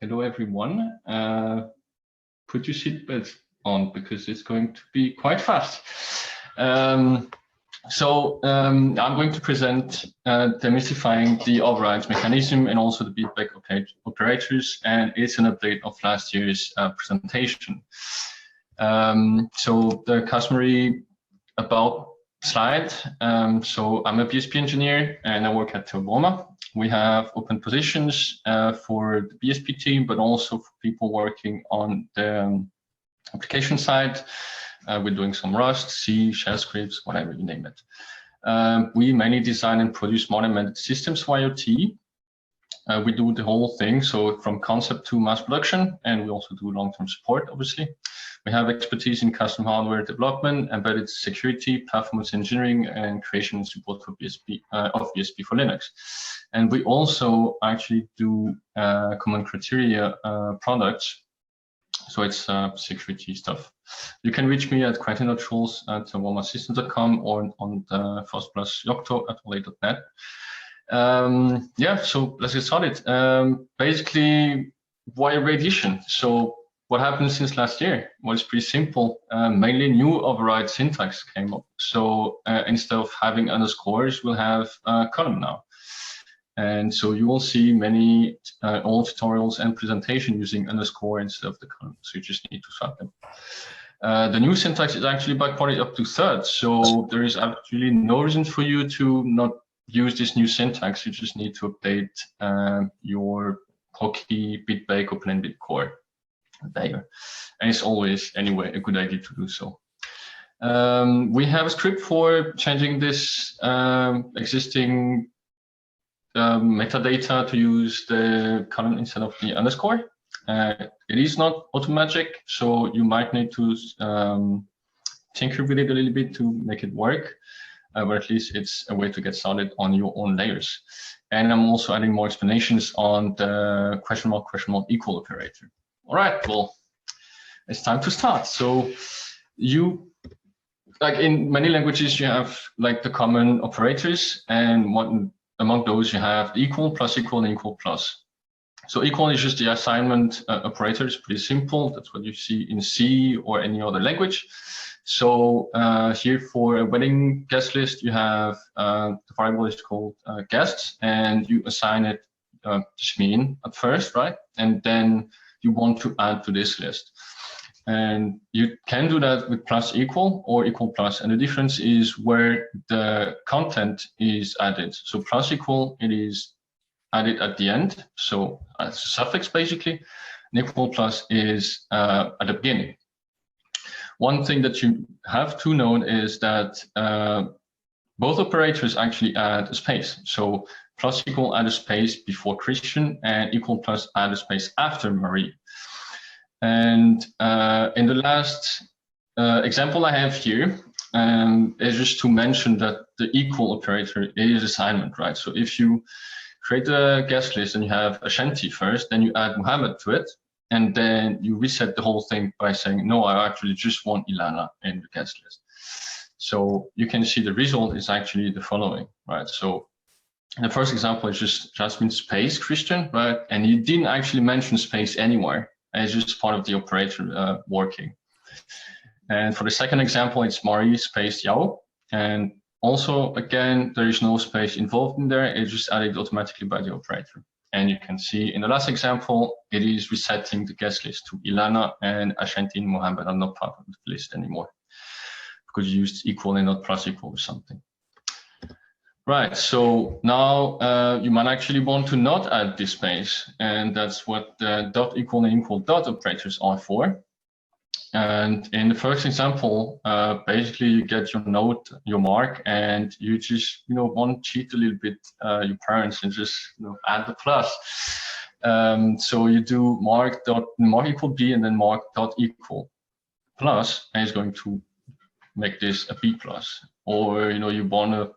Hello, everyone. Put your seatbelts on because it's going to be quite fast. I'm going to present demystifying the overrides mechanism and also the Bitbake operators, and it's an update of last year's presentation. So the customary about slide. So I'm a BSP engineer and I work at Telvoma. We have open positions for the BSP team, but also for people working on the application side. We're doing some Rust, C, shell scripts, whatever you name it. We mainly design and produce modern embedded systems for IoT. We do the whole thing, so from concept to mass production, and we also do long-term support, obviously. We have expertise in custom hardware development, embedded security, performance engineering, and creation and support for BSP, of BSP for Linux. And we also actually do common criteria products, so it's security stuff. You can reach me at Quentin.Schulz at warmasystems.com or on the Frost plus Yocto@relay.net. Yeah, so let's get started. Basically, why radiation? So what happened since last year? Well, it's pretty simple. Mainly new override syntax came up. So instead of having underscores, we'll have a column now. And so you will see many old tutorials and presentation using underscore instead of the column. So you just need to swap them. The new syntax is actually backported up to thirds. So there is actually no reason for you to not use this new syntax. You just need to update your Hockey, Bitbake, open bit core there. And it's always, anyway, a good idea to do so. We have a script for changing this existing metadata to use the column instead of the underscore. It is not automagic, so you might need to tinker with it a little bit to make it work. But at least it's a way to get started on your own layers. And I'm also adding more explanations on the question mark equal operator. All right, well, it's time to start. So you, like in many languages, you have like the common operators, and one among those you have equal, plus equal, and equal plus. So equal is just the assignment operator. It's pretty simple. That's what you see in C or any other language. So here for a wedding guest list, you have the variable is called guests, and you assign it Shmin at first, right? And then you want to add to this list. And you can do that with plus equal or equal plus. And the difference is where the content is added. So plus equal, it is added at the end. So as a suffix, basically. And equal plus is at the beginning. One thing that you have to know is that both operators actually add a space. So plus equal add a space before Christian, and equal plus add a space after Marie. And in the last example I have here, is just to mention that the equal operator is assignment, right? So if you create a guest list and you have Ashanti first, then you add Muhammad to it, and then you reset the whole thing by saying, no, I actually just want Ilana in the guest list. So you can see the result is actually the following, right? So the first example is just Jasmine space Christian, right? And you didn't actually mention space anywhere. It's just part of the operator working. And for the second example, it's Marie space Yao. And also, again, there is no space involved in there. It's just added automatically by the operator. And you can see in the last example, it is resetting the guest list to Ilana, and Ashanti and Mohammed are not part of the list anymore because you used equal and not plus equal or something. Right, so now you might actually want to not add this space, and that's what the dot equal and equal dot operators are for. And in the first example, basically you get your note, your mark, and you just want to cheat a little bit your parents and just add the plus. So you do mark equal b and then mark dot equal plus, and it's going to make this a b plus. Or you want to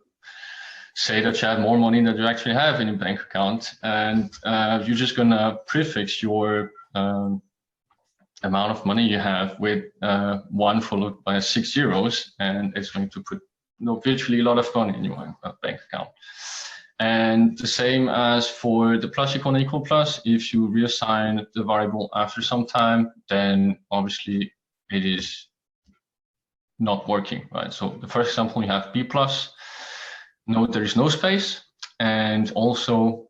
say that you have more money than you actually have in your bank account, and you're just gonna prefix your amount of money you have with 1 followed by 6 zeros, and it's going to put virtually a lot of money in your bank account. And the same as for the plus equal and equal plus, if you reassign the variable after some time, then obviously it is not working, right? So the first example, you have b plus. Note there is no space. And also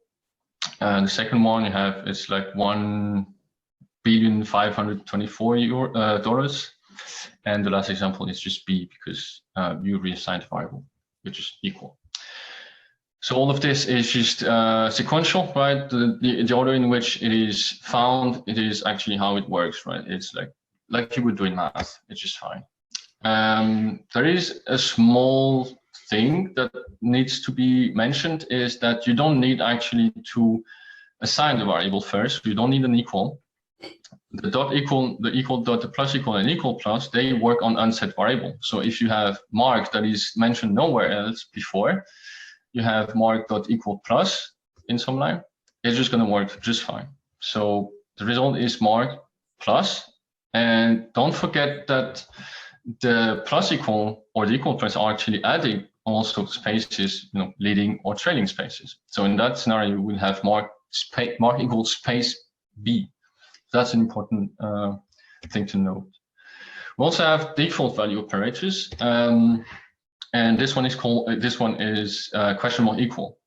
the second one you have, it's like $1,524,000. And the last example is just b because you reassigned the variable, which is equal. So all of this is just sequential, right? The order in which it is found, it is actually how it works, right? It's like you would do in math, it's just fine. There is a small thing that needs to be mentioned, is that you don't need actually to assign the variable first. You don't need an equal. The dot equal, the equal dot, the plus equal, and equal plus, they work on unset variable. So if you have mark that is mentioned nowhere else before, you have mark dot equal plus in some line, it's just going to work just fine. So the result is mark plus, and don't forget that the plus equal or the equal plus are actually adding also spaces, leading or trailing spaces. So in that scenario, we will have mark equals space b. That's an important thing to note. We also have default value operators, and this one is called question mark equal.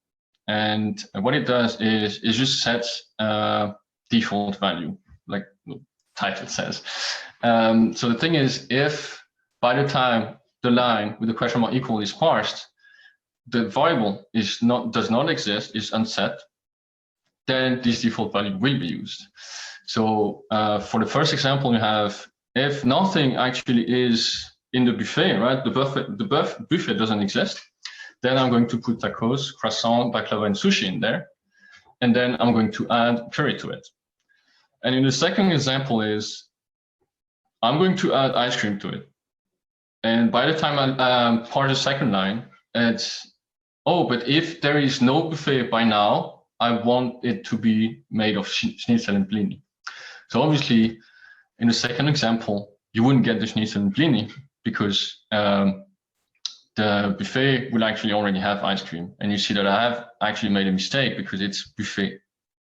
And what it does is it just sets default value, like the title says. So the thing is, if by the time the line with the question mark equal is parsed, the variable does not exist, is unset, then this default value will be used. So for the first example, you have, if nothing actually is in the buffet, right? The buffet doesn't exist. Then I'm going to put tacos, croissant, baklava, and sushi in there. And then I'm going to add curry to it. And in the second example is, I'm going to add ice cream to it. And by the time I parse the second line, it's, oh, but if there is no buffet by now, I want it to be made of schnitzel and blini. So obviously, in the second example, you wouldn't get the schnitzel and blini because the buffet will actually already have ice cream. And you see that I have actually made a mistake because it's buffet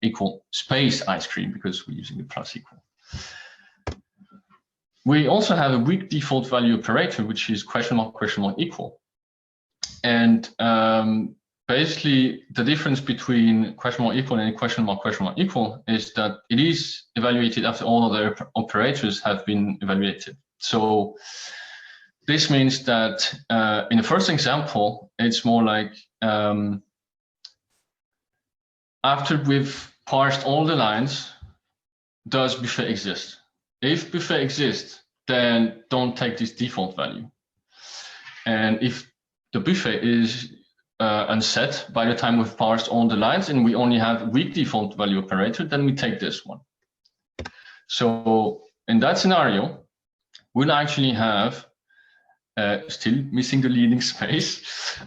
equal space ice cream because we're using the plus equal. We also have a weak default value operator, which is question mark equal. And basically, the difference between question mark equal and question mark equal is that it is evaluated after all other operators have been evaluated. So this means that in the first example, it's more like after we've parsed all the lines, does buffet exist? If buffet exists, then don't take this default value. And if the buffet is unset by the time we've parsed all the lines and we only have weak default value operator, then we take this one. So in that scenario, we'll actually have still missing the leading space,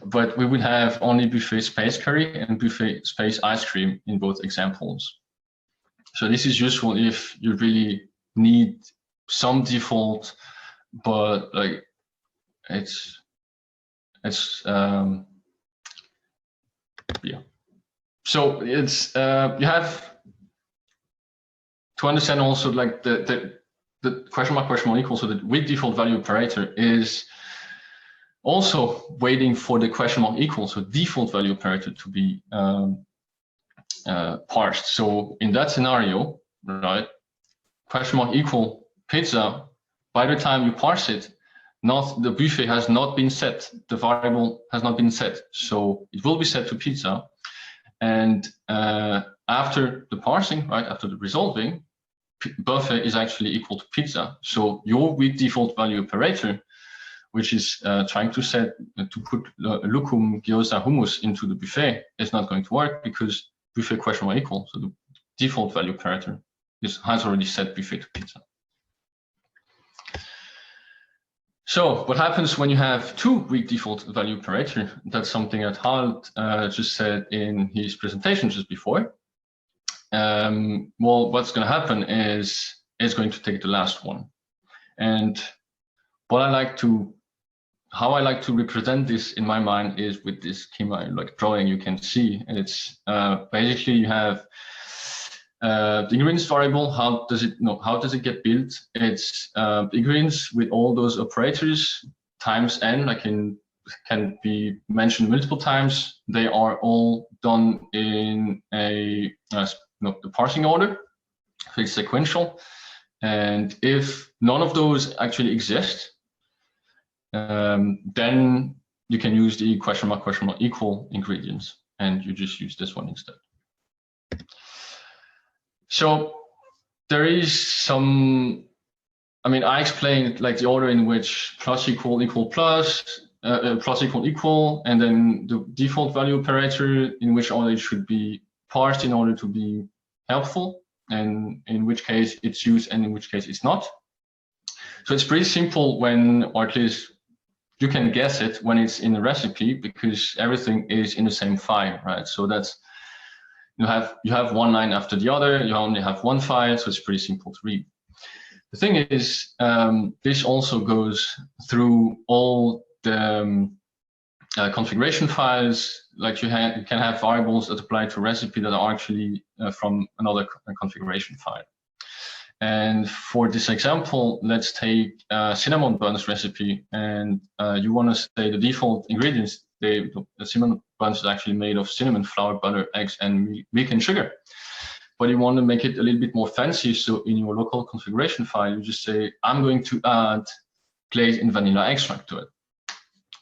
but we will have only buffet space curry and buffet space ice cream in both examples. So this is useful if you really need some default, but like it's yeah. So it's you have to understand also like the question mark equal, so that with default value operator is also waiting for the question mark equal, so default value operator to be parsed. So in that scenario, right, question mark equal pizza, by the time you parse it, the buffet has not been set, the variable has not been set, so it will be set to pizza. And after the parsing, right, after the resolving, buffet is actually equal to pizza. So your weak default value operator, which is trying to put lucum, gyoza, hummus into the buffet, is not going to work because buffet question mark equal. So the default value operator has already set buffet to pizza. So what happens when you have two weak default value operator? That's something that Harald just said in his presentation just before. Well, what's going to happen is it's going to take the last one. And what I like to how I like to represent this in my mind is with this schema like drawing you can see, and it's basically you have the ingredients variable. How does it get built? It's the ingredients with all those operators times n, like can be mentioned multiple times. They are all done in a the parsing order, so it's sequential. And if none of those actually exist, then you can use the question mark equal ingredients, and you just use this one instead. So there is some, I mean, I explained like the order in which plus equal equal plus, plus equal equal, and then the default value operator in which order it should be parsed in order to be helpful, and in which case it's used and in which case it's not. So it's pretty simple when, or at least you can guess it when it's in the recipe, because everything is in the same file, right? So that's, you have one line after the other, you only have one file, so it's pretty simple to read. The thing is, this also goes through all the configuration files. Like you can have variables that apply to a recipe that are actually from another configuration file. And for this example, let's take a cinnamon buns recipe, and you want to say the default ingredients. The cinnamon buns is actually made of cinnamon, flour, butter, eggs, and milk and sugar. But you want to make it a little bit more fancy, so in your local configuration file, you just say, I'm going to add glaze and vanilla extract to it.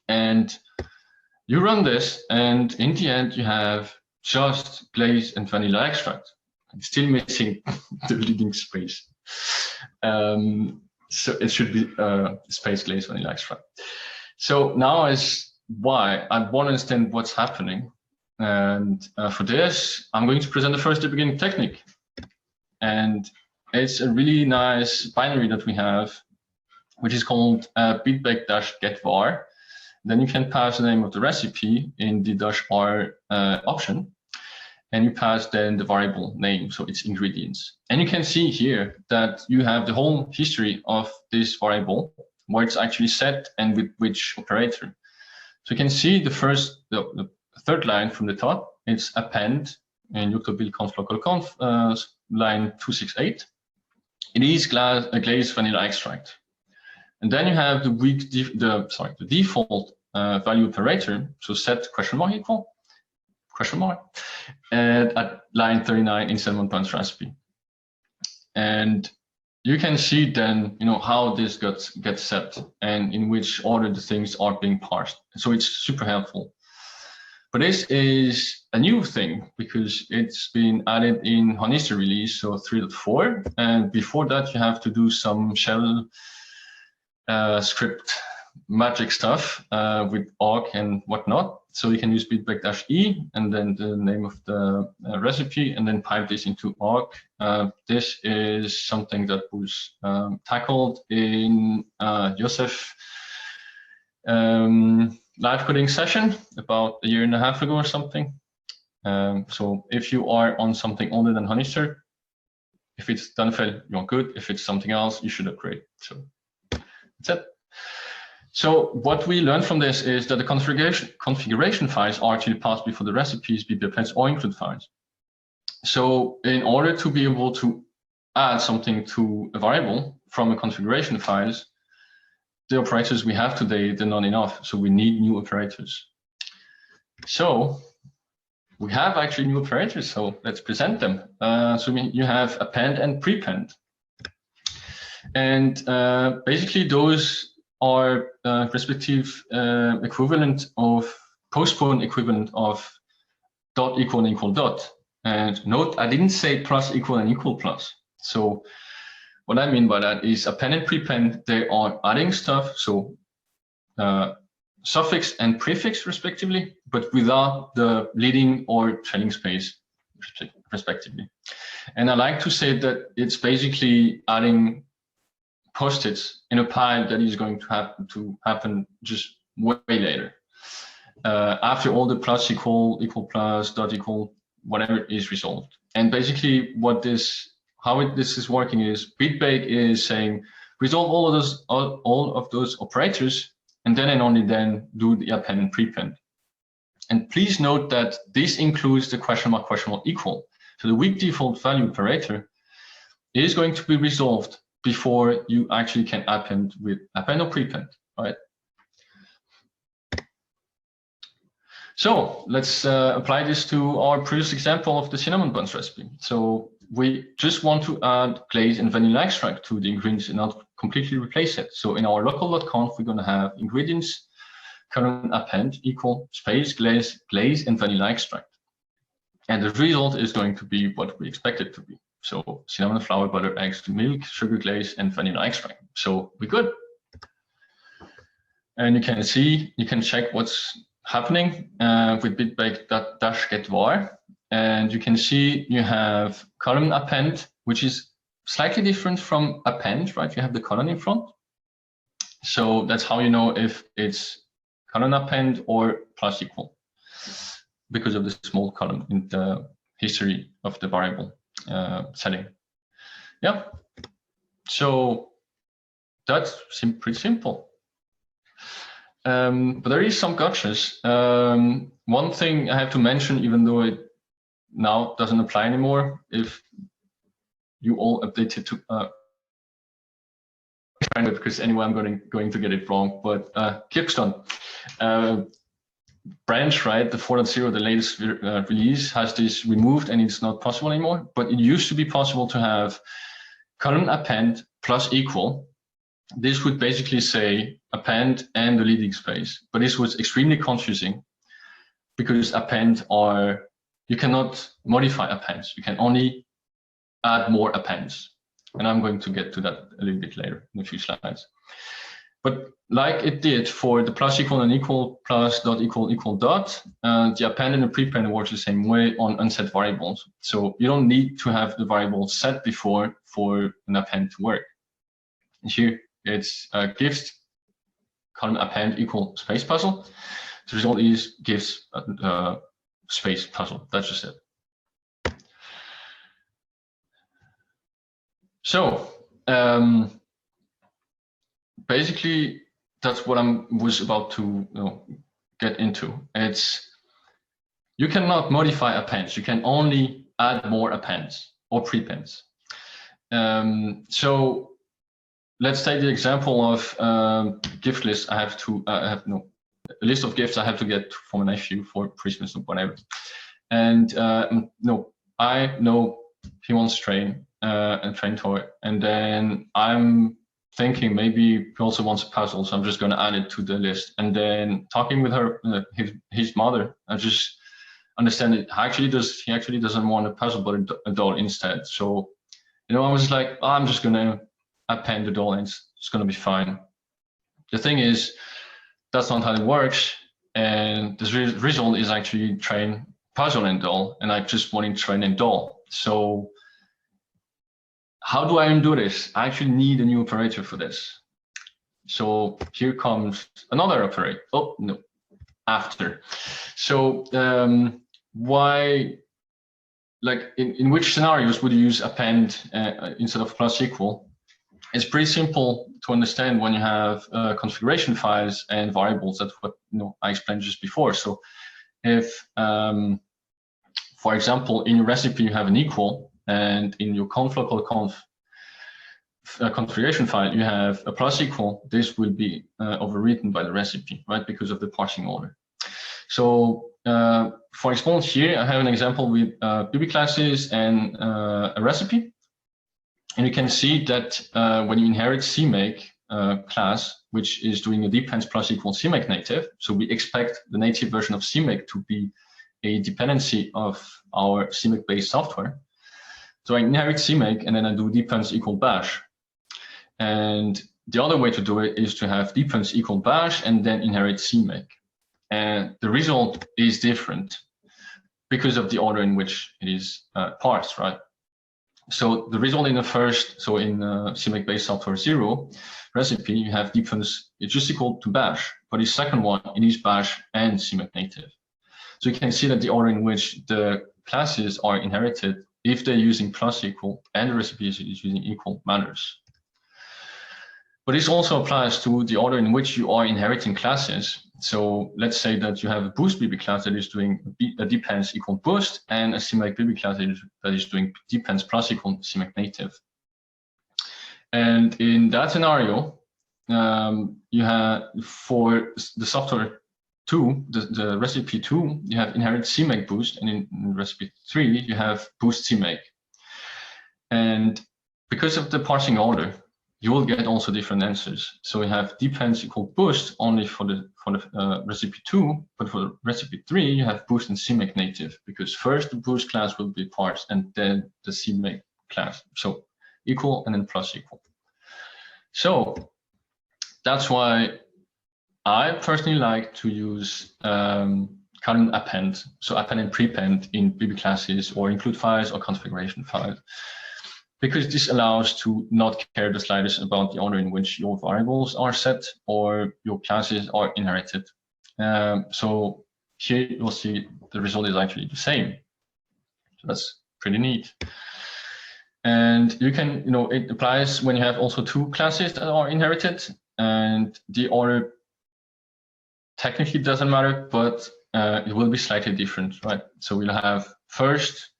And you run this, and in the end, you have just glaze and vanilla extract. I'm still missing the leading space. So it should be space glaze vanilla extract. So now is why I want to understand what's happening. And for this, I'm going to present the first debugging technique. And it's a really nice binary that we have, which is called bitbake-getvar. Then you can pass the name of the recipe in the -r option, and you pass then the variable name, so it's ingredients. And you can see here that you have the whole history of this variable, where it's actually set and with which operator. So you can see the third line from the top, it's append in Yocto build conf local conf line 268. It is glaze vanilla extract. And then you have the default value operator, so set question mark equal, question mark, and at line 39 in cinnamon buns recipe. And you can see then, how this gets set and in which order the things are being parsed. So it's super helpful. But this is a new thing because it's been added in Honister release, so 3.4. And before that, you have to do some shell script magic stuff with awk and whatnot. So you can use bitbake-e and then the name of the recipe and then pipe this into awk. This is something that was tackled in Joseph live coding session about a year and a half ago or something. So if you are on something older than Honister, if it's Dunfell, you're good. If it's something else, you should upgrade. So that's it. So what we learned from this is that the configuration files are actually passed before the recipes, BPFs, or include files. So in order to be able to add something to a variable from a configuration files, the operators we have today, they're not enough. So we need new operators. So we have actually new operators. So let's present them. You have append and prepend. And basically those are respective equivalent of postpone equivalent of dot equal and equal dot. And note, I didn't say plus equal and equal plus. So what I mean by that is append and prepend, they are adding stuff, so suffix and prefix respectively, but without the leading or trailing space respectively. And I like to say that it's basically adding post-its in a pile that is going to happen just way later. After all the plus equal plus dot equal, whatever is resolved. And basically how this is working is Bitbake is saying resolve all of those operators and then and only then do the append and prepend. And please note that this includes the question mark equal. So the weak default value operator is going to be resolved before you actually can append with append or prepend, right? So let's apply this to our previous example of the cinnamon buns recipe. So we just want to add glaze and vanilla extract to the ingredients and not completely replace it. So in our local.conf, we're going to have ingredients current append equal space glaze and vanilla extract. And the result is going to be what we expect it to be. So cinnamon, flour, butter, eggs, milk, sugar glaze, and vanilla extract. So we're good. And you can see, you can check what's happening with bitbake.get var. And you can see you have column append, which is slightly different from append, right? You have the colon in front. So that's how you know if it's colon append or plus equal, because of the small column in the history of the variable setting. Yeah, so that's pretty simple. But there is some gotchas. One thing I have to mention, even though it now doesn't apply anymore, if you all update it to because anyway I'm going to get it wrong, but Kirkstone branch, right, the 4.0, the latest release, has this removed and it's not possible anymore. But it used to be possible to have column append plus equal. This would basically say append and the leading space, but this was extremely confusing because append are, you cannot modify appends, you can only add more appends. And I'm going to get to that a little bit later in a few slides. But like it did for the plus equal and equal plus dot equal dot, the append and the prepend works the same way on unset variables. So you don't need to have the variable set before for an append to work. And here it's gives column append equal space puzzle. The result is gives space puzzle. That's just it. So basically, that's what I was about to get into. It's, you cannot modify appends. You can only add more appends or prepends. So let's take the example of gift list. I have to a list of gifts I have to get for my nephew for Christmas or whatever. And I know he wants train and train toy, and then I'm thinking maybe he also wants a puzzle, so I'm just going to add it to the list. And then talking with her, his mother, I just understand it. He actually doesn't want a puzzle but a doll instead. So I was like, oh, I'm just going to append the doll and it's going to be fine. The thing is, that's not how it works, and the result is actually train, puzzle, and doll, and I just want to train and doll. So how do I undo this? I actually need a new operator for this. So here comes another operator. Oh, no, after. So why, like in which scenarios would you use append instead of plus equal? It's pretty simple to understand when you have configuration files and variables. That's what I explained just before. So if, for example, in your recipe you have an equal, and in your conf local conf configuration file you have a plus equal, this will be overwritten by the recipe, right, because of the parsing order. So for example, here I have an example with BB classes and a recipe. And you can see that when you inherit CMake class, which is doing a depends plus equal CMake native, so we expect the native version of CMake to be a dependency of our CMake based software. So I inherit CMake and then I do depends equal bash. And the other way to do it is to have depends equal bash and then inherit CMake. And the result is different because of the order in which it is parsed, right? So the result in the first, so in CMake based software 0 recipe, you have depends, it's just equal to bash, but the second one, it is bash and CMake native. So you can see that the order in which the classes are inherited, if they're using plus equal and the recipe is using equal, matters. But this also applies to the order in which you are inheriting classes. So let's say that you have a boost BB class that is doing a depends equal boost, and a CMake BB class that is doing depends plus equal CMake native. And in that scenario, you have for the software 2, the recipe 2, you have inherit CMake boost, and in recipe 3, you have boost CMake. And because of the parsing order, you will get also different answers. So we have depends equal boost only for the recipe 2, but for recipe 3, you have boost and CMake native, because first the boost class will be parsed and then the CMake class. So equal and then plus equal. So that's why I personally like to use current append, so append and prepend in BB classes, or include files or configuration files, because this allows to not care the slightest about the order in which your variables are set or your classes are inherited. So here you'll see the result is actually the same. So that's pretty neat. And you can, it applies when you have also 2 classes that are inherited, and the order technically doesn't matter, but it will be slightly different, right? So we'll have first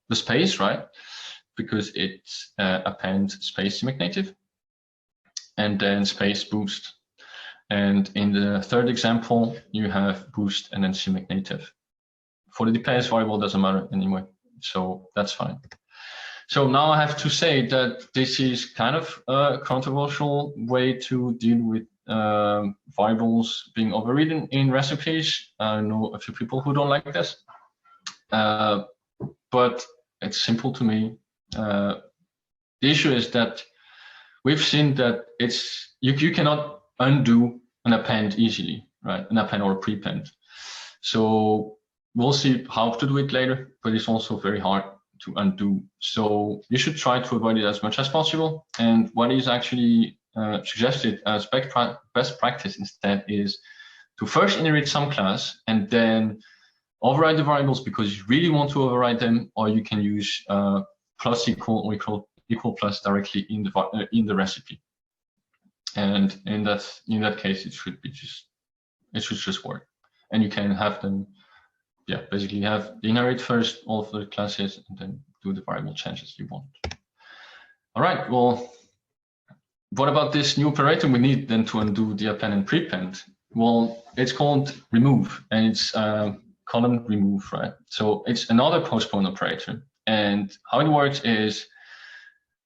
the space, right? Because it's append space CMake native, and then space boost. And in the third example, you have boost and then CMake native. For the depends variable, doesn't matter anyway, so that's fine. So now I have to say that this is kind of a controversial way to deal with variables being overridden in recipes. I know a few people who don't like this, but it's simple to me. The issue is that we've seen that you cannot undo an append easily, right? An append or a prepend. So we'll see how to do it later, but it's also very hard to undo. So you should try to avoid it as much as possible. And what is actually suggested as best practice instead is to first inherit some class and then override the variables because you really want to override them, or you can use plus equal or equal plus directly in the recipe. And in that case, it should just work. And you can have them, basically have the inherit first all of the classes and then do the variable changes you want. All right, well, what about this new operator we need then to undo the append and prepend? Well, it's called remove, and it's column remove, right? So it's another postpone operator. And how it works is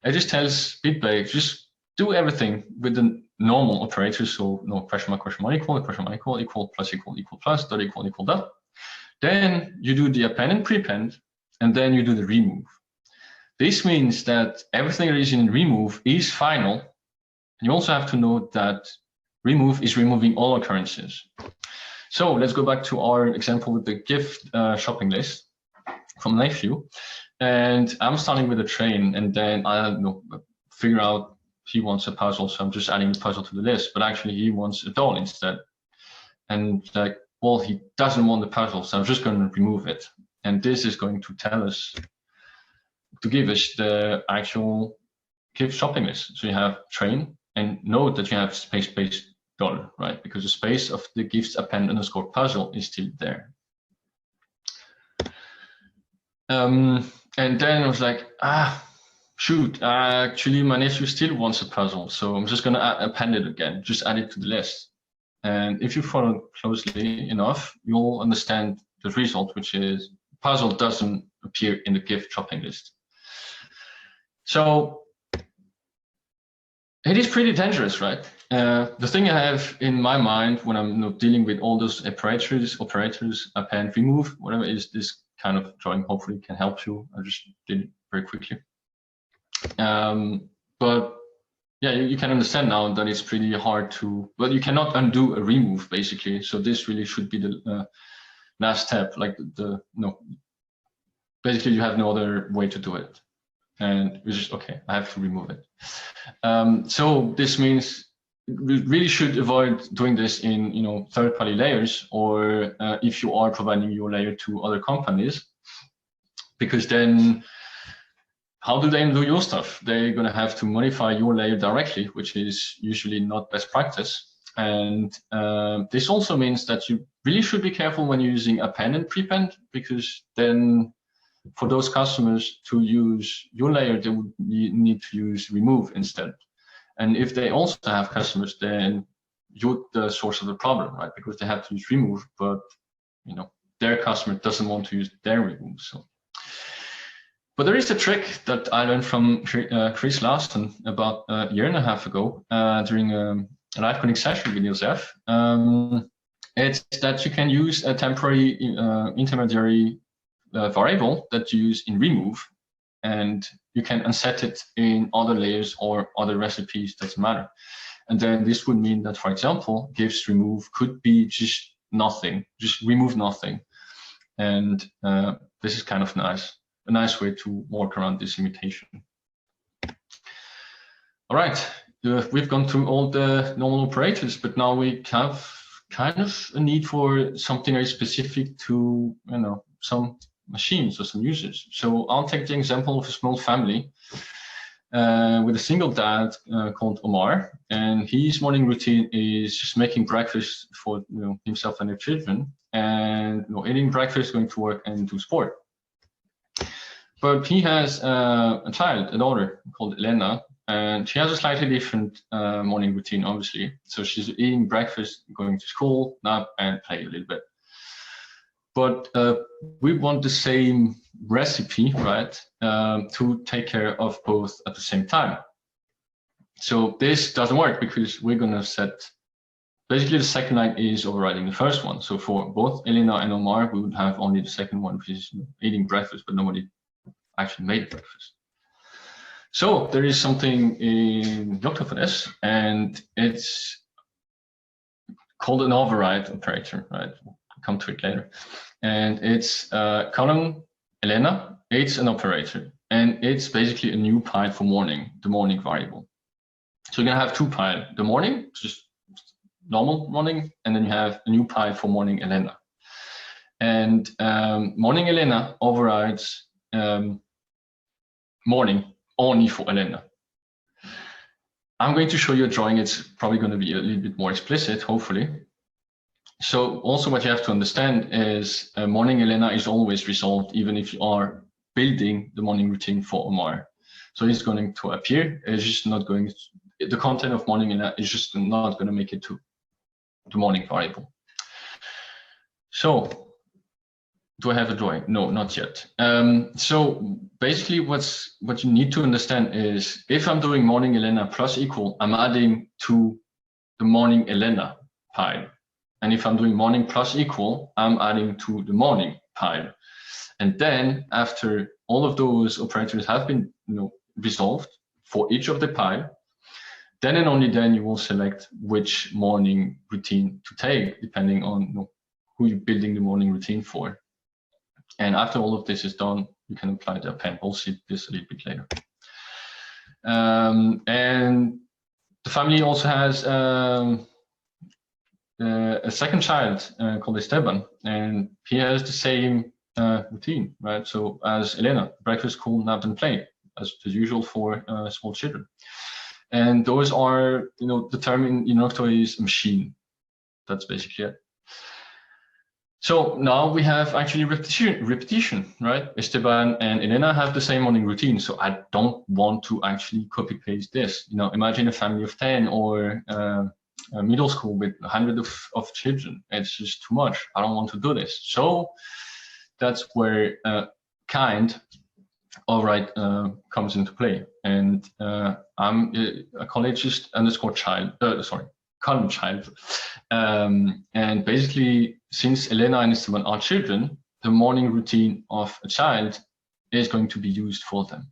it just tells Bitbake, just do everything with the normal operators. So no question mark equal, plus equal plus, dot equal dot. Then you do the append and prepend, and then you do the remove. This means that everything that is in remove is final. You also have to note that remove is removing all occurrences. So let's go back to our example with the gift shopping list from LiveView. And I'm starting with a train, and then I figure out he wants a puzzle, so I'm just adding the puzzle to the list, but actually he wants a doll instead. And like, well, he doesn't want the puzzle, so I'm just going to remove it. And this is going to tell us, to give us the actual gift shopping list. So you have train, and note that you have space doll, right? Because the space of the gifts append underscore puzzle is still there. And then I was like, shoot, actually my nephew still wants a puzzle, so I'm just gonna append it again, just add it to the list. And if you follow closely enough, you'll understand the result, which is puzzle doesn't appear in the gift shopping list. So it is pretty dangerous, right? The thing I have in my mind when I'm dealing with all those operators, append, remove, whatever is this kind of drawing, hopefully can help you. I just did it very quickly. But yeah, you can understand now that it's pretty hard to, but you cannot undo a remove basically. So this really should be the last step, like basically you have no other way to do it. And it's just, okay, I have to remove it. So this means we really should avoid doing this in third-party layers, or if you are providing your layer to other companies, because then how do they do your stuff? They're going to have to modify your layer directly, which is usually not best practice. And this also means that you really should be careful when you're using append and prepend, because then for those customers to use your layer, they would need to use remove instead. And if they also have customers, then you're the source of the problem, right? Because they have to use remove, but their customer doesn't want to use their remove. So, but there is a trick that I learned from Chris Larson about a year and a half ago during a live coding session with Josef. It's that you can use a temporary intermediary variable that you use in remove, and you can unset it in other layers or other recipes, doesn't matter. And then this would mean that, for example, gives remove could be just nothing, just remove nothing. And this is kind of nice, a nice way to work around this limitation. All right, we've gone through all the normal operators, but now we have kind of a need for something very specific to, some machines or some users. So I'll take the example of a small family with a single dad called Omar, and his morning routine is just making breakfast for himself and their children, and eating breakfast, going to work, and to sport. But he has a child, a daughter called Elena, and she has a slightly different morning routine, obviously. So she's eating breakfast, going to school, nap, and play a little bit. But we want the same recipe, right, to take care of both at the same time. So this doesn't work because we're going to set, basically the second line is overriding the first one. So for both Elena and Omar, we would have only the second one, which is eating breakfast, but nobody actually made breakfast. So there is something in Yocto for this, and it's called an override operator, right? We'll come to it later. And it's column Elena, it's an operator, and it's basically a new pile for morning, the morning variable. So you're gonna have two piles, the morning, just normal morning, and then you have a new pile for morning Elena. And morning Elena overrides morning only for Elena. I'm going to show you a drawing. It's probably going to be a little bit more explicit, hopefully. So also what you have to understand is morning Elena is always resolved, even if you are building the morning routine for Omar. So it's going to appear, it's just not going, the content of morning Elena is just not going to make it to the morning variable. So do I have a drawing? No, not yet. So basically what you need to understand is if I'm doing morning Elena plus equal, I'm adding to the morning Elena pile. And if I'm doing morning plus equal, I'm adding to the morning pile. And then after all of those operators have been resolved for each of the pile, then and only then you will select which morning routine to take, depending on who you're building the morning routine for. And after all of this is done, you can apply the append. We'll see this a little bit later. And the family also has a second child called Esteban, and he has the same routine, right? So as Elena, breakfast, school, nap, and play, as usual for small children. And those are, the term in Yocto is machine. That's basically it. So now we have actually repetition, right? Esteban and Elena have the same morning routine. So I don't want to actually copy paste this. Imagine a family of 10 or a middle school with 100 of children. It's just too much. I don't want to do this. So that's where kind override comes into play. And I call it just underscore child, column child. And basically, since Elena and Esteban are children, the morning routine of a child is going to be used for them.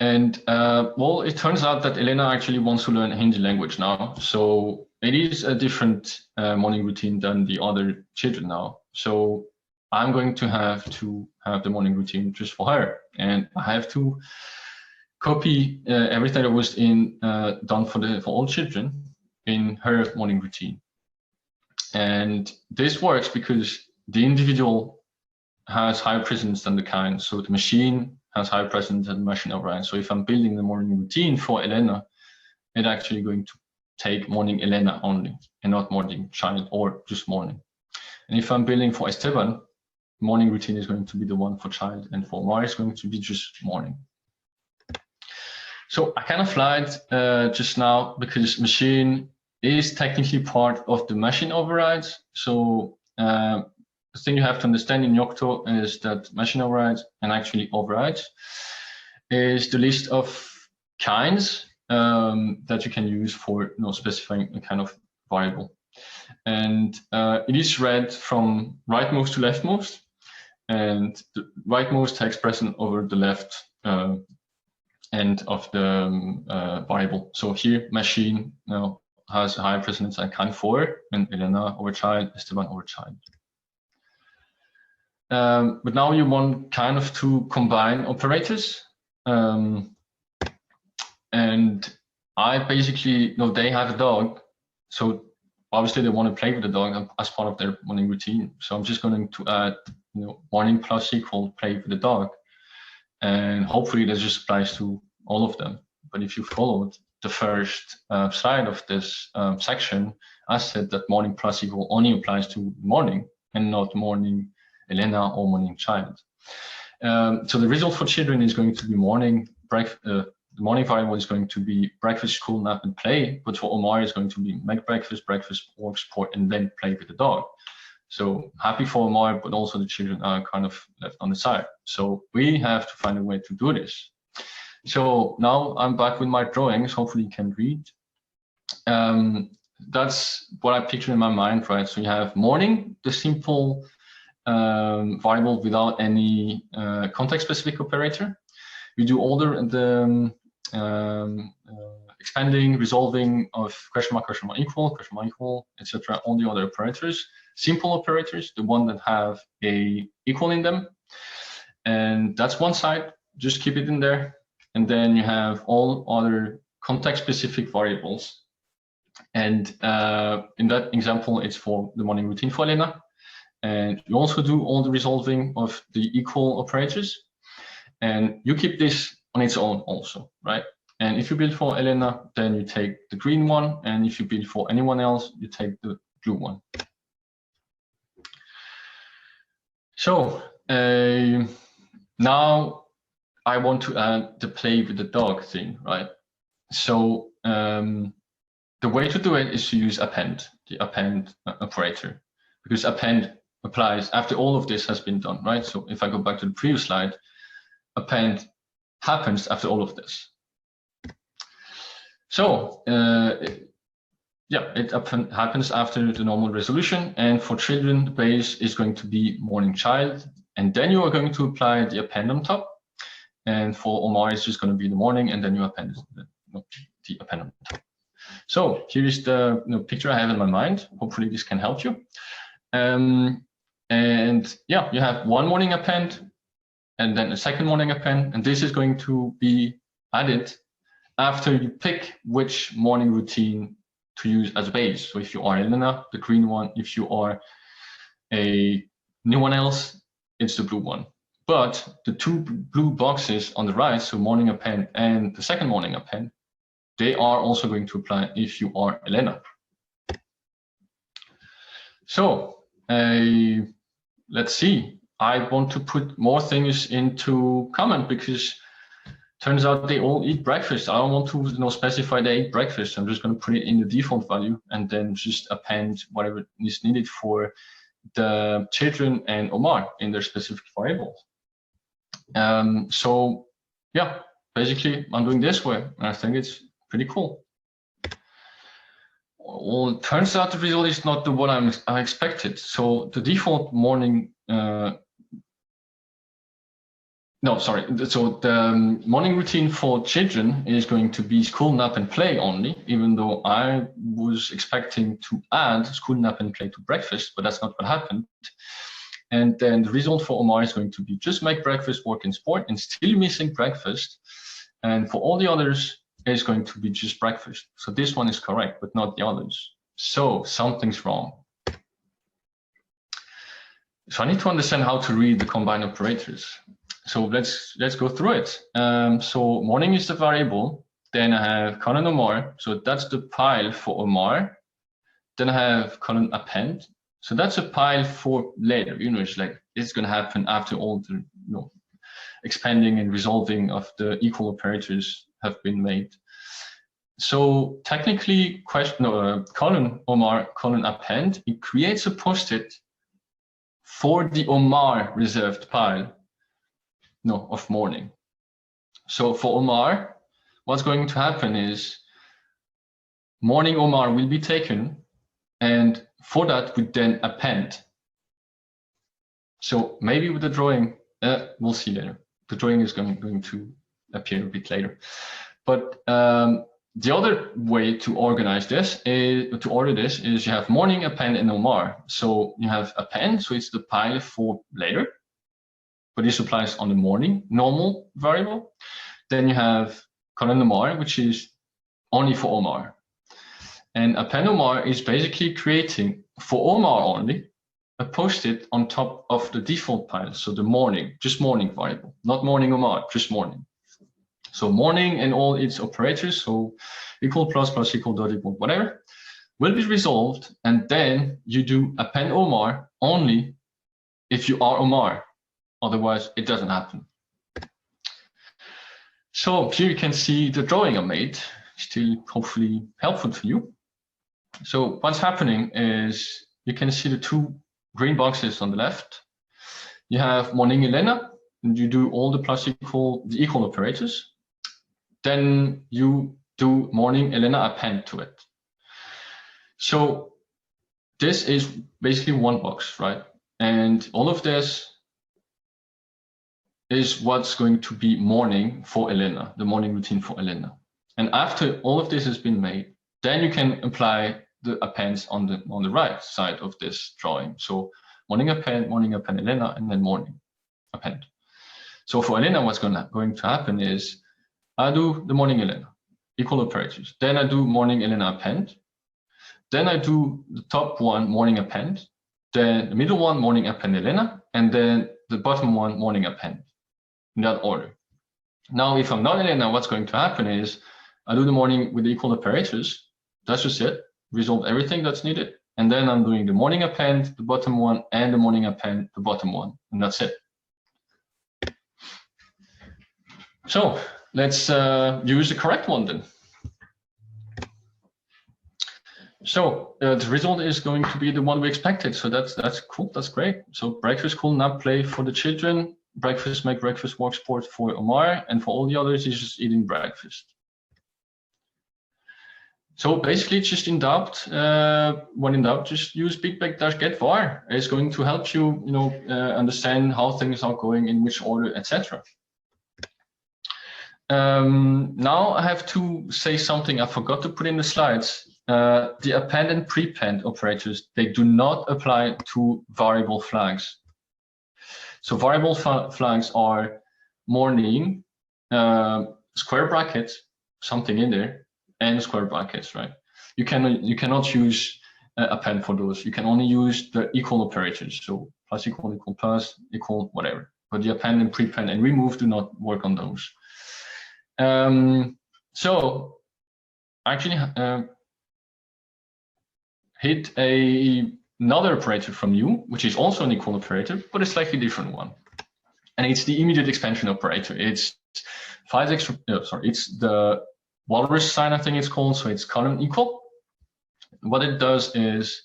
And well, it turns out that Elena actually wants to learn Hindi language now. So it is a different morning routine than the other children now. So I'm going to have the morning routine just for her. And I have to copy everything that was done for all children in her morning routine. And this works because the individual has higher precedence than the kind. So the machine has higher precedence than the machine override. So if I'm building the morning routine for Elena, it's actually going to take morning Elena only and not morning child or just morning. And if I'm building for Esteban, morning routine is going to be the one for child, and for Omar is going to be just morning. So I kind of lied just now because machine is technically part of the machine overrides. So the thing you have to understand in Yocto is that machine overrides and actually overrides is the list of kinds that you can use for specifying a kind of variable. And it is read from rightmost to leftmost, and the rightmost takes precedence over the left end of the variable. So here machine has a higher precedence than kind 4, and Elena over child, Esteban over child. But now you want kind of to combine operators. And I basically, they have a dog, so obviously they want to play with the dog as part of their morning routine. So I'm just going to add, morning plus equal play with the dog, and hopefully that just applies to all of them. But if you followed the first slide of this section, I said that morning plus equal only applies to morning and not morning Elena or morning child. So the result for children is going to be morning the morning variable is going to be breakfast, school, nap, and play. But for Omar, it's going to be make breakfast, work, sport, and then play with the dog. So happy for Omar, but also the children are kind of left on the side. So we have to find a way to do this. So now I'm back with my drawings. Hopefully you can read. That's what I picture in my mind, right? So you have morning, the simple variable without any context-specific operator. You do all the expanding, resolving of question mark equal, etc. All the other operators, simple operators, the one that have a equal in them, and that's one side. Just keep it in there, and then you have all other context-specific variables. And in that example, it's for the morning routine for Elena, and you also do all the resolving of the equal operators. And you keep this on its own also, right? And if you build for Elena, then you take the green one. And if you build for anyone else, you take the blue one. So now I want to add the play with the dog thing, right? So the way to do it is to use append, the append operator, because append applies after all of this has been done, right? So if I go back to the previous slide, append happens after all of this. So it happens after the normal resolution, and for children the base is going to be morning child, and then you are going to apply the append on top, and for Omar it's just going to be the morning, and then you append the append on top. So here is the picture I have in my mind. Hopefully this can help you. And yeah, you have one morning append and then a second morning append, and this is going to be added after you pick which morning routine to use as a base. So if you are Elena, the green one. If you are a new one else, it's the blue one. But the two blue boxes on the right, so morning append and the second morning append, they are also going to apply if you are Elena. So let's see. I want to put more things into comment because turns out they all eat breakfast. I don't want to specify they eat breakfast. I'm just going to put it in the default value and then just append whatever is needed for the children and Omar in their specific variables. So yeah, basically I'm doing this way, and I think it's pretty cool. Well, it turns out the result is not the one I expected. So the default morning, So the morning routine for children is going to be school, nap, and play only, even though I was expecting to add school, nap, and play to breakfast, but that's not what happened. And then the result for Omar is going to be just make breakfast, work, and sport, and still missing breakfast. And for all the others, it's going to be just breakfast. So this one is correct, but not the others. So something's wrong. So I need to understand how to read the combined operators. So let's go through it. So morning is the variable. Then I have colon Omar. So that's the pile for Omar. Then I have colon append. So that's a pile for later. It's like it's going to happen after all the expanding and resolving of the equal operators have been made. So technically, colon Omar colon append, it creates a post-it for the Omar reserved pile of morning. So for Omar, what's going to happen is morning Omar will be taken, and for that we then append. So maybe with the drawing, we'll see later. The drawing is going to appear a bit later. But the other way to organize this is you have morning, append, and Omar. So you have append, so it's the pile for later, but this applies on the morning normal variable. Then you have colon Omar, which is only for Omar. And append Omar is basically creating for Omar only a post-it on top of the default pile. So the morning, just morning variable, not morning Omar, just morning. So morning and all its operators, so equal, plus, equal, dot, equal, whatever, will be resolved. And then you do append Omar only if you are Omar. Otherwise, it doesn't happen. So here you can see the drawing I made, still hopefully helpful to you. So what's happening is you can see the two green boxes on the left. You have morning Elena, and you do all the the equal operators. Then you do morning Elena append to it. So this is basically one box, right? And all of this is what's going to be morning for Elena, the morning routine for Elena. And after all of this has been made, then you can apply the appends on the right side of this drawing. So morning append Elena, and then morning append. So for Elena, what's going to happen is I do the morning Elena, equal operators. Then I do morning Elena append. Then I do the top one, morning append. Then the middle one, morning append Elena. And then the bottom one, morning append, in that order. Now, if I'm not Elena, what's going to happen is I do the morning with the equal operators. That's just it. Resolve everything that's needed. And then I'm doing the morning append, the bottom one, and the morning append, the bottom one. And that's it. So let's use the correct one then. So the result is going to be the one we expected. So that's cool. That's great. So breakfast cool nap play for the children. Breakfast make breakfast work sport for Omar, and for all the others, he's just eating breakfast. So basically, just in doubt, when in doubt, just use bitbake-get var. It's going to help you, understand how things are going, in which order, etc. Now I have to say something I forgot to put in the slides. The append and prepend operators, they do not apply to variable flags. So variable flags are morning, square brackets, something in there, and square brackets, right? You cannot use append for those. You can only use the equal operators. So plus, equal, whatever. But the append and prepend and remove do not work on those. So actually hit another operator from you, which is also an equal operator, but a slightly different one. And it's the immediate expansion operator. It's it's the walrus sign, I think it's called. So it's column equal. What it does is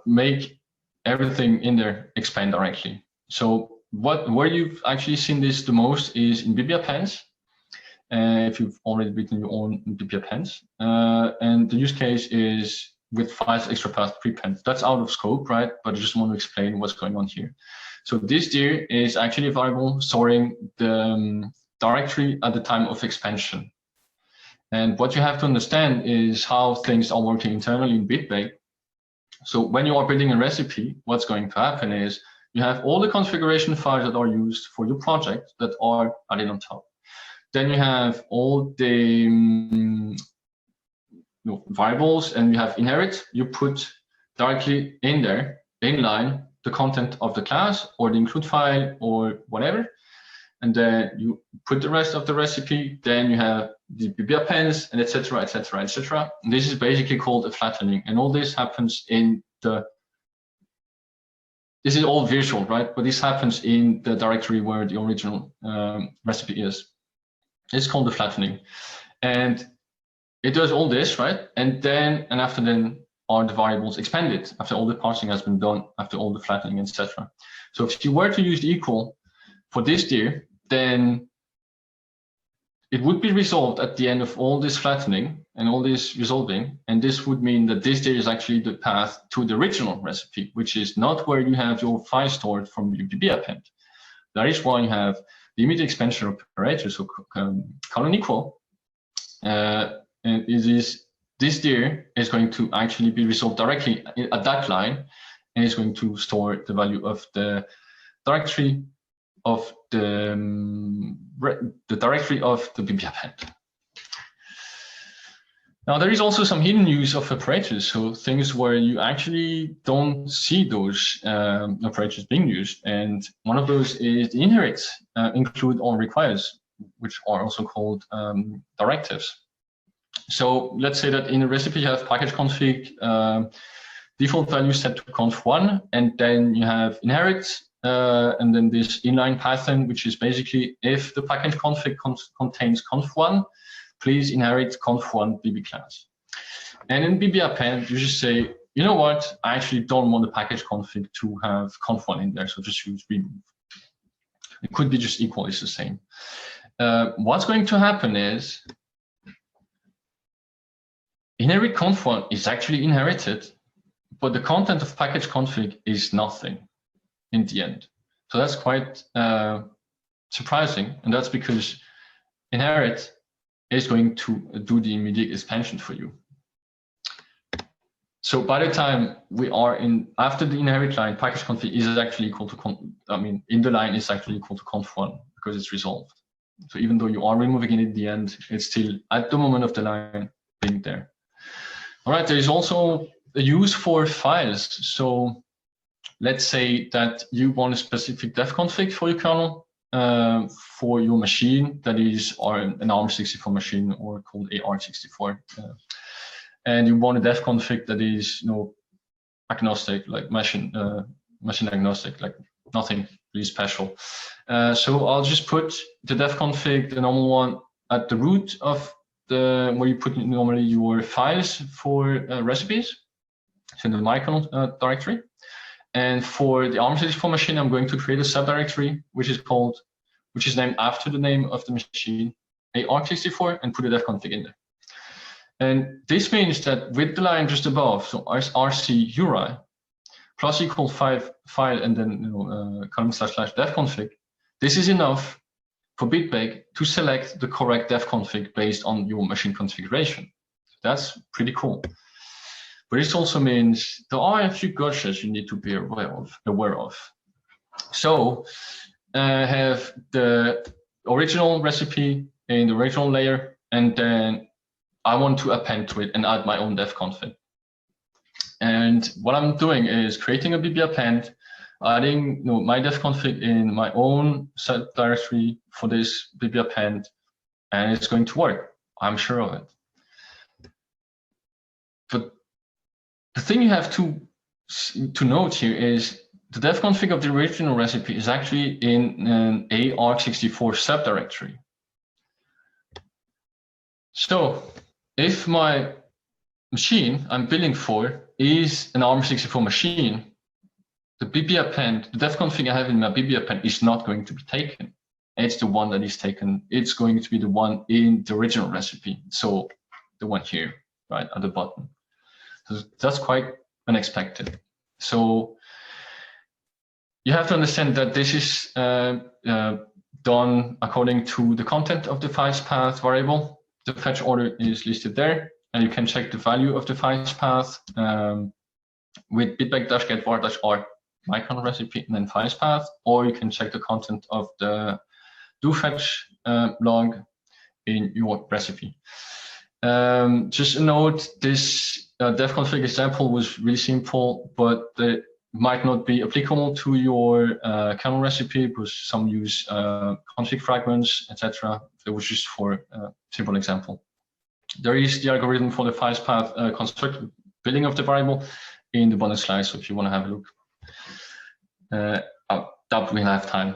make everything in there expand directly. So where you've actually seen this the most is in BB appends. If you've already written your own BB appends. And the use case is with 5 extra path prepend. That's out of scope, right? But I just want to explain what's going on here. So this dir is actually a variable storing the directory at the time of expansion. And what you have to understand is how things are working internally in Bitbake. So when you are building a recipe, what's going to happen is you have all the configuration files that are used for your project that are added on top. Then you have all the variables, and you have inherit. You put directly in there, in line, the content of the class or the include file or whatever. And then you put the rest of the recipe, then you have the BB appends and etc, etc, etc. This is basically called a flattening, and all this happens in the, this is all visual, right? But this happens in the directory where the original recipe is. It's called the flattening, and it does all this, right? And then, and after then are the variables expanded after all the parsing has been done, after all the flattening, etc. So if you were to use the equal for this dir, then it would be resolved at the end of all this flattening and all this resolving, and this would mean that this dir is actually the path to the original recipe, which is not where you have your file stored from your BB append. That is why you have the immediate expansion operator, so colon equal, and it is this dir is going to actually be resolved directly at that line, and is going to store the value of the directory of the directory of the BB append. Now there is also some hidden use of operators, so things where you actually don't see those operators being used, and one of those is the inherit, include, or requires, which are also called directives. So let's say that in a recipe you have package config default value set to conf1, and then you have inherit, and then this inline pattern, which is basically if the package config contains conf1, please inherit conf1 BB class. And in BB append, you just say, you know what, I actually don't want the package config to have conf1 in there, so just use remove. It could be just equal, it's the same. What's going to happen is inherit conf1 is actually inherited, but the content of package config is nothing in the end. So that's quite surprising, and that's because inherit is going to do the immediate expansion for you. So by the time we are in after the inherit line, package config is actually equal to in the line is actually equal to conf1 because it's resolved. So even though you are removing it at the end, it's still at the moment of the line being there. All right, there is also a use for files. So let's say that you want a specific def config for your kernel for your machine that is an ARM64 machine or called AR64, and you want a def config that is agnostic, like machine agnostic, like nothing really special. So I'll just put the def config, the normal one, at the root of where you put normally your files for recipes, so in the my kernel directory. And for the ARM64 machine, I'm going to create a subdirectory which is named after the name of the machine, AR64, and put a def config in there. And this means that with the line just above, so rc URI plus equal file and then column / def config, this is enough for Bitbake to select the correct def config based on your machine configuration. That's pretty cool. But this also means there are a few gotchas you need to be aware of. So have the original recipe in the original layer, and then I want to append to it and add my own def config. And what I'm doing is creating a BB append, adding my def config in my own subdirectory for this BB append, and it's going to work. I'm sure of it. But the thing you have to note here is the def config of the original recipe is actually in an AR64 subdirectory. So if my machine I'm building for is an ARM64 machine, the BB append, the def config I have in my BB append is not going to be taken. It's the one that is taken. It's going to be the one in the original recipe. So the one here, right at the bottom. So that's quite unexpected. So you have to understand that this is done according to the content of the files path variable. The fetch order is listed there, and you can check the value of the files path with bitbake-get var-r my kernel recipe and then files path, or you can check the content of the do-fetch log in your recipe. Just a note, this def config example was really simple, but the might not be applicable to your kernel recipe, because some use config fragments, etc. It was just for a simple example. There is the algorithm for the files path construct building of the variable in the bonus slide, so if you want to have a look, that we'll have time.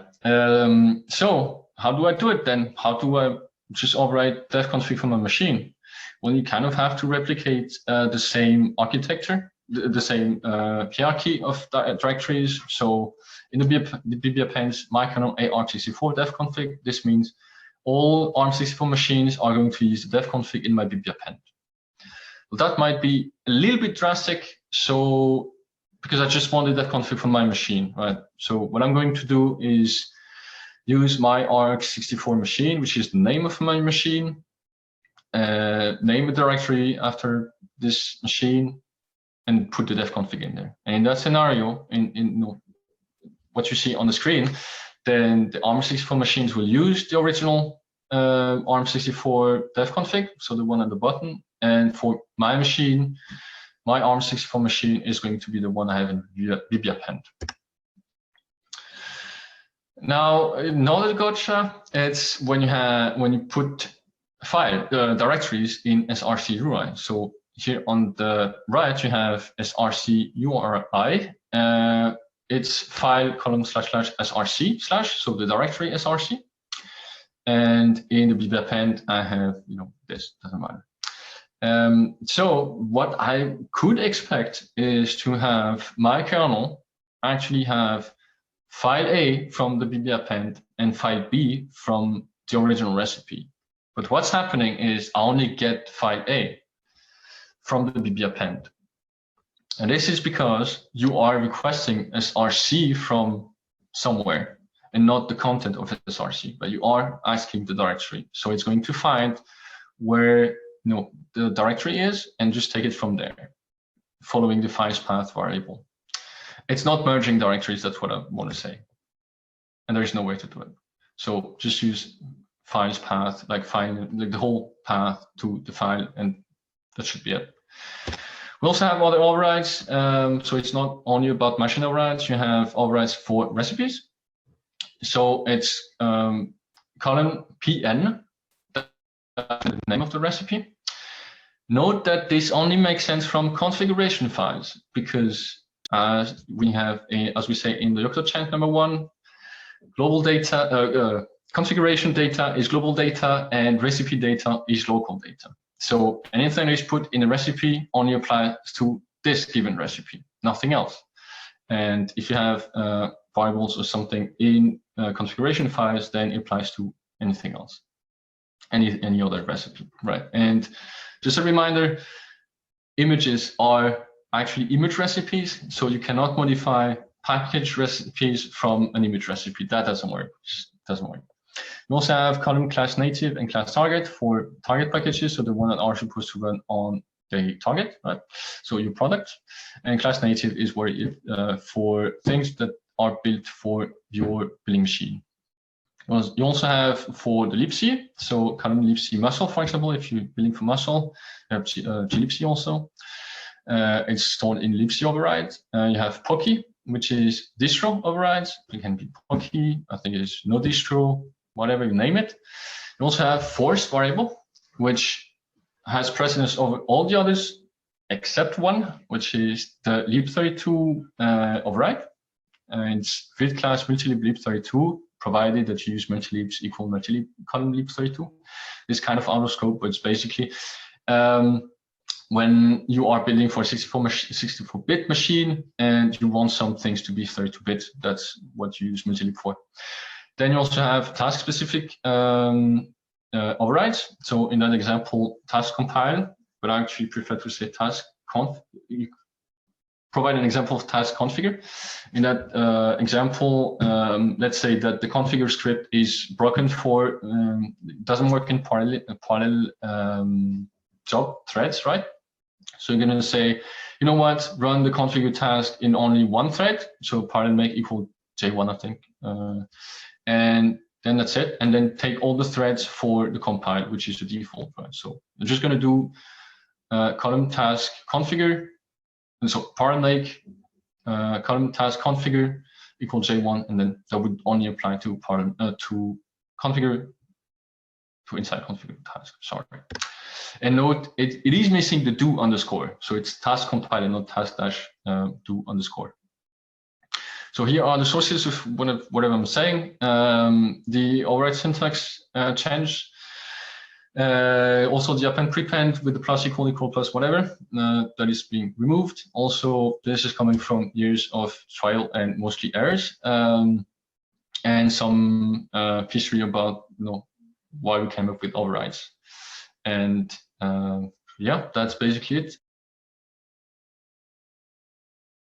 So how do I do it then? How do I just override def config from my machine? Well, you kind of have to replicate the same architecture, the same hierarchy of directories. So in the BB appends, my kernel ARM64 def config. This means all ARM64 machines are going to use the def config in my BB append. Well, that might be a little bit drastic. So because I just wanted that config from my machine, right? So what I'm going to do is use my ARM64 machine, which is the name of my machine, name a directory after this machine, and put the def config in there. And in that scenario, in what you see on the screen, then the ARM64 machines will use the original ARM64 def config, so the one at the bottom. And for my machine, my ARM64 machine is going to be the one I have in BB append. Now, another gotcha, it's when you put file directories in src URI. So here on the right, you have src URI. It's file column / src / so the directory src. And in the BB append, I have this, doesn't matter. So what I could expect is to have my kernel actually have file A from the BB append and file B from the original recipe. But what's happening is I only get file A from the BB append. And this is because you are requesting src from somewhere and not the content of src, but you are asking the directory. So it's going to find where the directory is and just take it from there, following the files path variable. It's not merging directories, that's what I want to say. And there is no way to do it. So just use files path, like the whole path to the file, and that should be it. We also have other overrides. So it's not only about machine overrides, you have overrides for recipes. So it's column PN, the name of the recipe. Note that this only makes sense from configuration files, because we have, as we say in the Yocto chant #1, global data, configuration data is global data and recipe data is local data. So anything that is put in a recipe only applies to this given recipe, nothing else. And if you have variables or something in configuration files, then it applies to anything else, any other recipe, right? And just a reminder, images are actually image recipes, so you cannot modify package recipes from an image recipe. That doesn't work. We also have column class native and class target for target packages, so the one that are supposed to run on the target, right? So your product. And class native is where for things that are built for your billing machine. You also have for the libc, so column libc muscle, for example, if you're building for muscle, you have glibc also. It's stored in libc override. You have pocky, which is distro overrides. It can be pocky, I think it is no distro, whatever you name it. You also have force variable, which has precedence over all the others except one, which is the lib32 override. It's grid class multilib lib32, provided that you use multilibs equal multilib column lib32. This kind of out of scope, but it's basically when you are building for a 64-bit machine and you want some things to be 32-bit, that's what you use multilib for. Then you also have task-specific overrides. So in that example, task compile, but I actually prefer to say task conf. You provide an example of task configure. In that example, let's say that the configure script is broken for, doesn't work in parallel job threads, right? So you're going to say, you know what, run the configure task in only one thread. So parallel make equal J1, I think. And then that's it. And then take all the threads for the compile, which is the default, right? So I'm just going to do column task configure. And so parallel make column task configure equal J1, and then that would only apply to configure to inside configure task. Sorry. And note it is missing the do underscore, so it's task compiler, not task dash do underscore. So here are the sources of whatever I'm saying. The override syntax change. Also the append prepend with the plus equal plus whatever, that is being removed. Also, this is coming from years of trial and mostly errors, and some history about why we came up with overrides. And yeah, that's basically it.